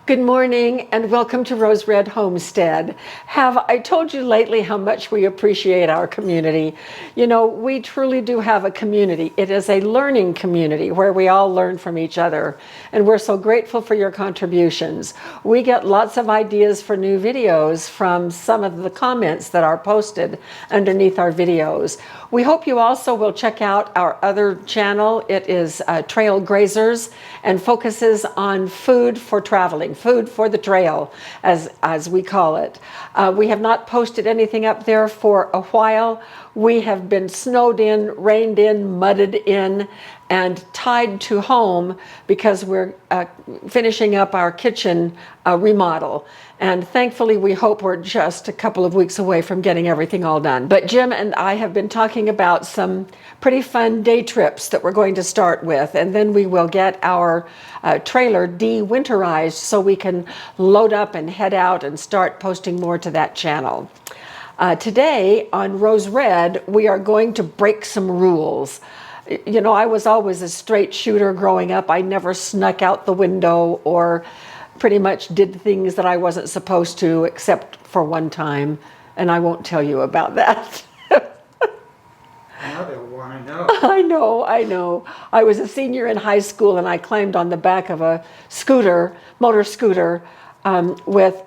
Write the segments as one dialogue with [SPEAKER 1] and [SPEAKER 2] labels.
[SPEAKER 1] Good morning and welcome to Rose Red Homestead. Have I told you lately how much we appreciate our community? You know, we truly do have a community. It is a learning community where we all learn from each other, and we're so grateful for your contributions. We get lots of ideas for new videos from some of the comments that are posted underneath our videos. We hope you also will check out our other channel. It is Trail Grazers and focuses on food for traveling, food for the trail, as we call it. We have not posted anything up there for a while. We have been snowed in, rained in, mudded in, and tied to home because we're finishing up our kitchen remodel. And thankfully, we hope we're just a couple of weeks away from getting everything all done. But Jim and I have been talking about some pretty fun day trips that we're going to start with, and then we will get our trailer de-winterized so we can load up and head out and start posting more to that channel. Today on Rose Red, we are going to break some rules. You know, I was always a straight shooter growing up. I never snuck out the window or pretty much did things that I wasn't supposed to, except for one time, and I won't tell you about that.
[SPEAKER 2] Now they want to know.
[SPEAKER 1] I know. I was a senior in high school, and I climbed on the back of a motor scooter, with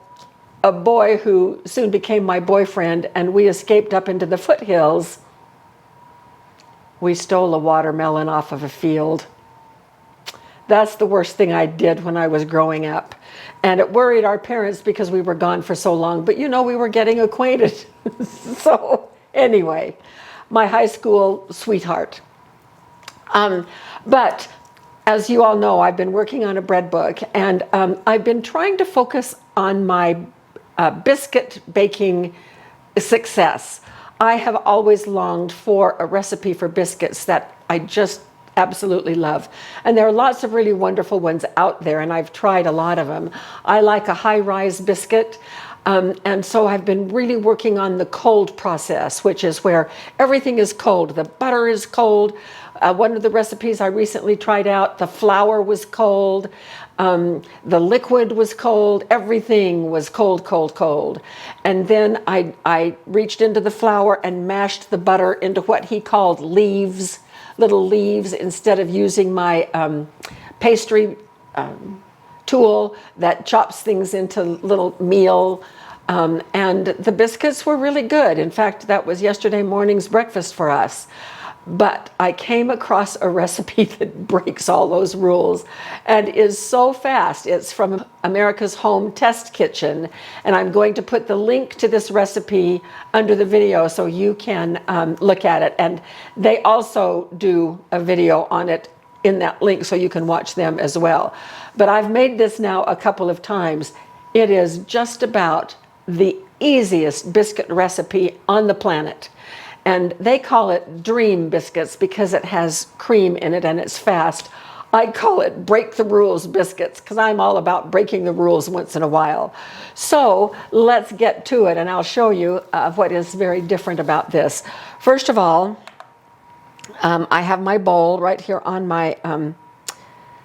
[SPEAKER 1] a boy who soon became my boyfriend, and we escaped up into the foothills. We stole a watermelon off of a field. That's the worst thing I did when I was growing up. And it worried our parents because we were gone for so long. But you know, we were getting acquainted. So anyway, my high school sweetheart. But as you all know, I've been working on a bread book, and I've been trying to focus on my biscuit baking success. I have always longed for a recipe for biscuits that I just absolutely love. And there are lots of really wonderful ones out there, and I've tried a lot of them. I like a high-rise biscuit, and so I've been really working on the cold process, which is where everything is cold. The butter is cold. One of the recipes I recently tried out, the flour was cold. The liquid was cold. Everything was cold, cold, cold. And then I reached into the flour and mashed the butter into what he called leaves, little leaves, instead of using my pastry tool that chops things into little meal. And the biscuits were really good. In fact, that was yesterday morning's breakfast for us. But I came across a recipe that breaks all those rules and is so fast. It's from America's Home Test Kitchen, and I'm going to put the link to this recipe under the video so you can look at it. And they also do a video on it in that link so you can watch them as well. But I've made this now a couple of times. It is just about the easiest biscuit recipe on the planet. And they call it Dream Biscuits because it has cream in it and it's fast. I call it Break the Rules Biscuits because I'm all about breaking the rules once in a while. So let's get to it, and I'll show you what is very different about this. First of all, I have my bowl right here on my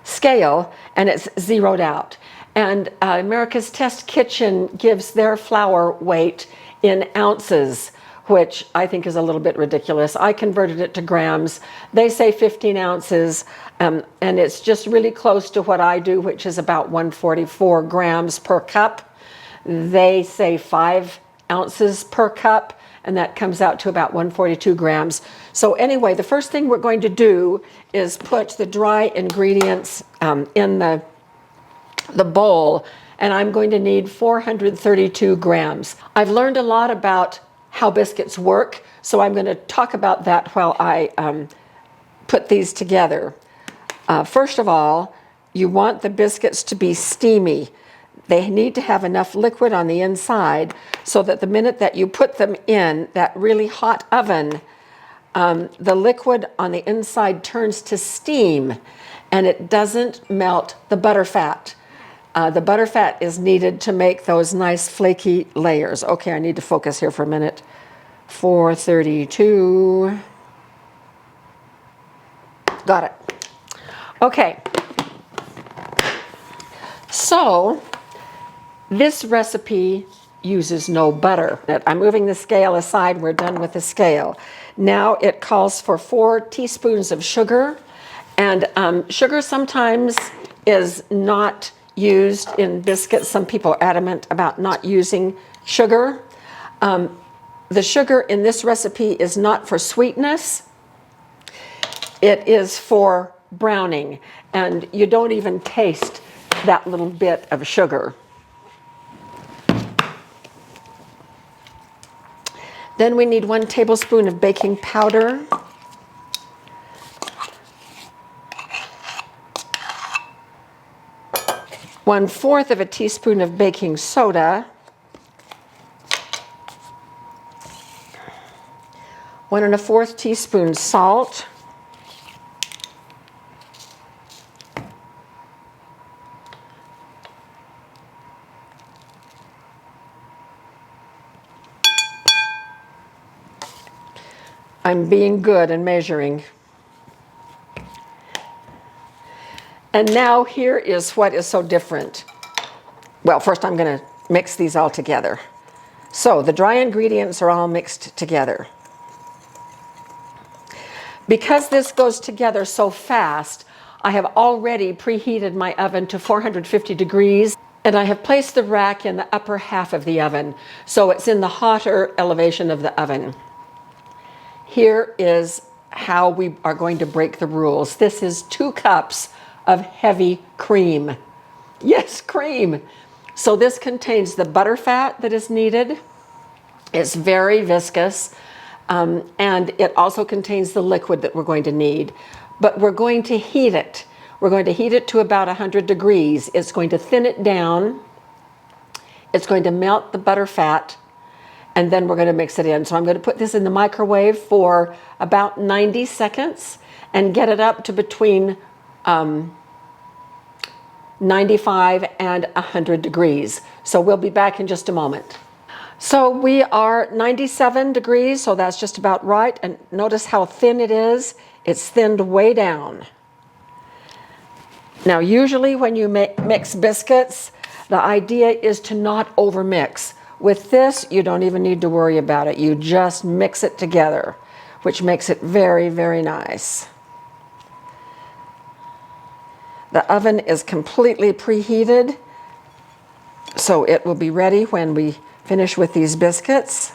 [SPEAKER 1] scale, and it's zeroed out. And America's Test Kitchen gives their flour weight in ounces, which I think is a little bit ridiculous. I converted it to grams. They say 15 ounces, and it's just really close to what I do, which is about 144 grams per cup. They say 5 ounces per cup, and that comes out to about 142 grams. So anyway, the first thing we're going to do is put the dry ingredients in the bowl, and I'm going to need 432 grams. I've learned a lot about how biscuits work, so I'm going to talk about that while I put these together. First of all, you want the biscuits to be steamy. They need to have enough liquid on the inside so that the minute that you put them in that really hot oven, the liquid on the inside turns to steam and it doesn't melt the butter fat. The butter fat is needed to make those nice flaky layers. Okay, I need to focus here for a minute. 432. Got it. Okay. So This recipe uses no butter. I'm moving the scale aside. We're done with the scale. Now it calls for 4 teaspoons of sugar. And sugar sometimes is not used in biscuits. Some people are adamant about not using sugar. The sugar in this recipe is not for sweetness. It is for browning. And you don't even taste that little bit of sugar. Then we need 1 tablespoon of baking powder. 1/4 of a teaspoon of baking soda. 1 1/4 teaspoon salt. I'm being good and measuring. And now here is what is so different. Well, first I'm going to mix these all together. So the dry ingredients are all mixed together. Because this goes together so fast, I have already preheated my oven to 450 degrees, and I have placed the rack in the upper half of the oven, so it's in the hotter elevation of the oven. Here is how we are going to break the rules. This is 2 cups of heavy cream. Yes, cream. So this contains the butter fat that is needed. It's very viscous, and it also contains the liquid that we're going to need. But we're going to heat it. We're going to heat it to about 100 degrees. It's going to thin it down. It's going to melt the butter fat, and then we're going to mix it in. So I'm going to put this in the microwave for about 90 seconds and get it up to between 95 and 100 degrees. So we'll be back in just a moment. So we are 97 degrees, so that's just about right. And notice how thin it is. It's thinned way down. Now, usually when you mix biscuits, the idea is to not overmix. With this, you don't even need to worry about it. You just mix it together, which makes it very, very nice. The oven is completely preheated, so it will be ready when we finish with these biscuits.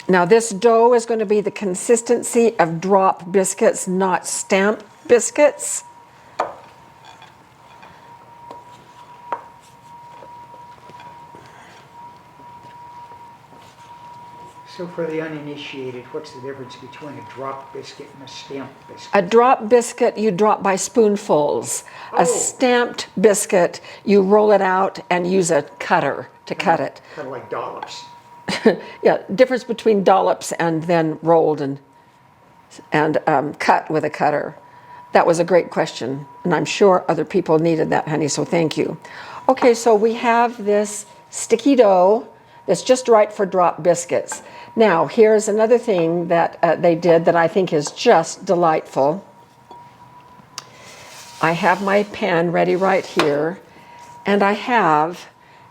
[SPEAKER 1] Now this dough is going to be the consistency of drop biscuits, not stamp biscuits.
[SPEAKER 2] So for the uninitiated, what's the difference between a drop biscuit and a stamped biscuit?
[SPEAKER 1] A drop biscuit you drop by spoonfuls.
[SPEAKER 2] Oh.
[SPEAKER 1] A stamped biscuit, you roll it out and use a cutter to cut it.
[SPEAKER 2] Kind of like dollops.
[SPEAKER 1] Yeah, difference between dollops and then rolled and cut with a cutter. That was a great question, and I'm sure other people needed that, honey, so thank you. Okay, so we have this sticky dough that's just right for drop biscuits. Now, here's another thing that they did that I think is just delightful. I have my pan ready right here, and I have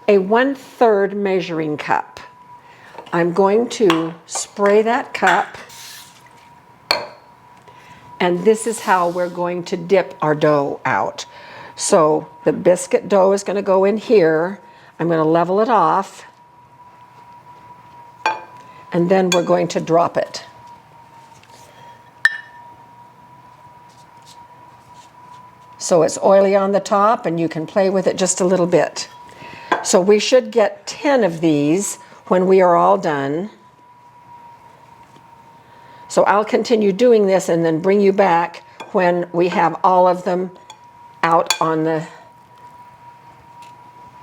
[SPEAKER 1] a 1/3 measuring cup. I'm going to spray that cup, and this is how we're going to dip our dough out. So the biscuit dough is going to go in here. I'm going to level it off, and then we're going to drop it. So it's oily on the top, and you can play with it just a little bit. So we should get 10 of these when we are all done. So I'll continue doing this and then bring you back when we have all of them out on the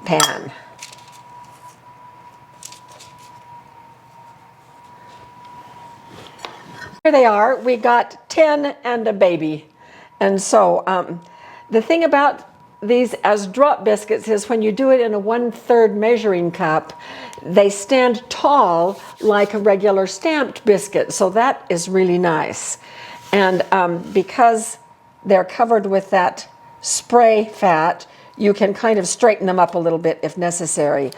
[SPEAKER 1] pan. Here they are. We got 10 and a baby. And so the thing about these as drop biscuits is when you do it in a 1/3 measuring cup, they stand tall like a regular stamped biscuit. So that is really nice. And because they're covered with that spray fat, you can kind of straighten them up a little bit if necessary.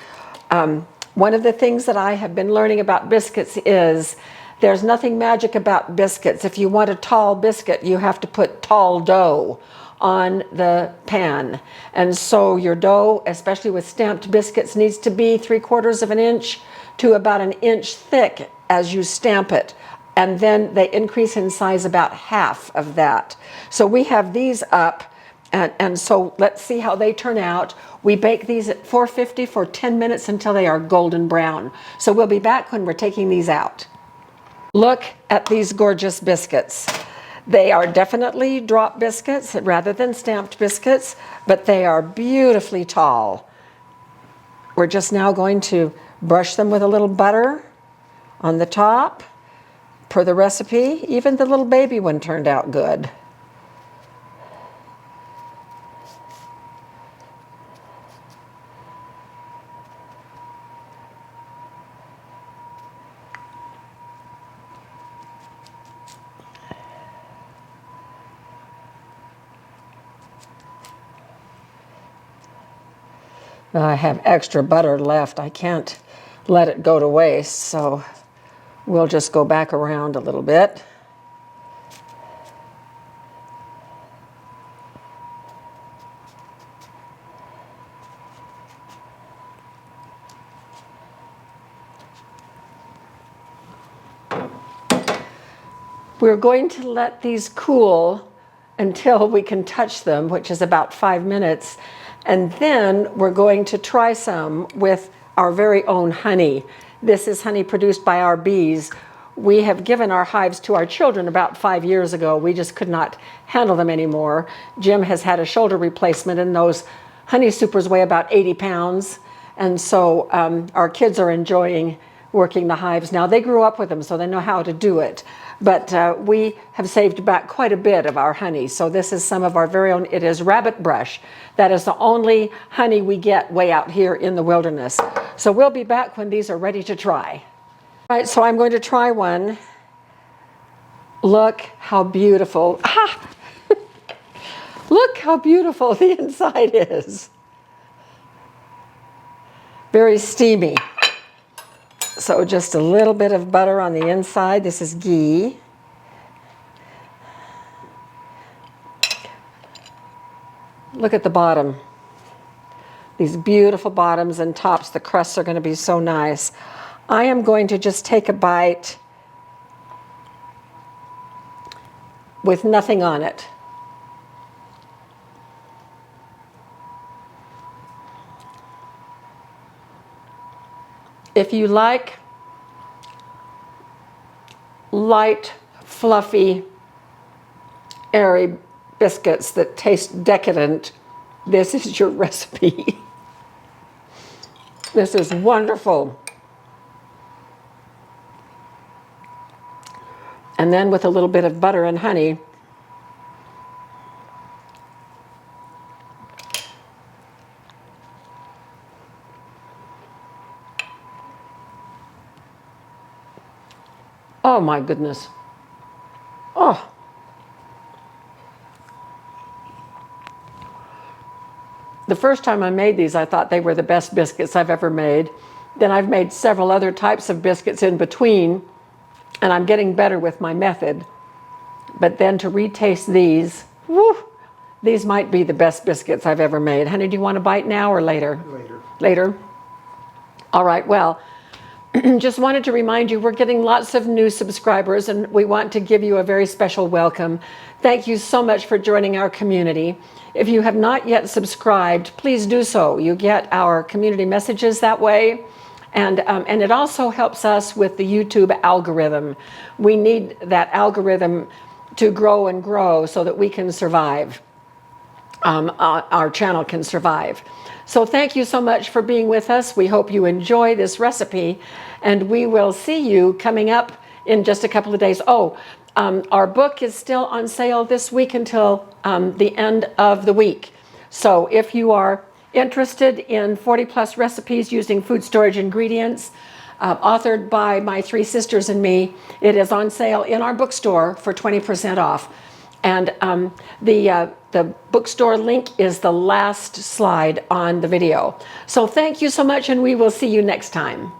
[SPEAKER 1] One of the things that I have been learning about biscuits is there's nothing magic about biscuits. If you want a tall biscuit, you have to put tall dough on the pan. And so your dough, especially with stamped biscuits, needs to be 3/4 of an inch to about an inch thick as you stamp it. And then they increase in size about half of that. So we have these up. And so let's see how they turn out. We bake these at 450 for 10 minutes until they are golden brown. So we'll be back when we're taking these out. Look at these gorgeous biscuits. They are definitely drop biscuits rather than stamped biscuits, but they are beautifully tall. We're just now going to brush them with a little butter on the top per the recipe. Even the little baby one turned out good. I have extra butter left. I can't let it go to waste, so we'll just go back around a little bit. We're going to let these cool until we can touch them, which is about 5 minutes. And then we're going to try some with our very own honey. This is honey produced by our bees. We have given our hives to our children about 5 years ago. We just could not handle them anymore. Jim has had a shoulder replacement, and those honey supers weigh about 80 pounds. And so our kids are enjoying working the hives now. They grew up with them, so they know how to do it. But we have saved back quite a bit of our honey. So this is some of our very own. It is rabbit brush. That is the only honey we get way out here in the wilderness. So we'll be back when these are ready to try. All right, so I'm going to try one. Look how beautiful. Ah! Look how beautiful the inside is. Very steamy. So just a little bit of butter on the inside. This is ghee. Look at the bottom. These beautiful bottoms and tops. The crusts are going to be so nice. I am going to just take a bite with nothing on it. If you like light, fluffy, airy biscuits that taste decadent, this is your recipe. This is wonderful. And then with a little bit of butter and honey, oh my goodness. Oh. The first time I made these, I thought they were the best biscuits I've ever made. Then I've made several other types of biscuits in between, and I'm getting better with my method. But then to retaste these, whew, these might be the best biscuits I've ever made. Honey, do you want a bite now or later?
[SPEAKER 2] Later.
[SPEAKER 1] Later? All right, well, just wanted to remind you we're getting lots of new subscribers, and we want to give you a very special welcome. Thank you so much for joining our community. If you have not yet subscribed, please do so. You get our community messages that way, and it also helps us with the YouTube algorithm. We need that algorithm to grow and grow so that we can survive. Our channel can survive. So thank you so much for being with us. We hope you enjoy this recipe, and we will see you coming up in just a couple of days. Oh, our book is still on sale this week until the end of the week. So if you are interested in 40+ recipes using food storage ingredients, authored by my 3 sisters and me, it is on sale in our bookstore for 20% off. And the bookstore link is the last slide on the video. So thank you so much, and we will see you next time.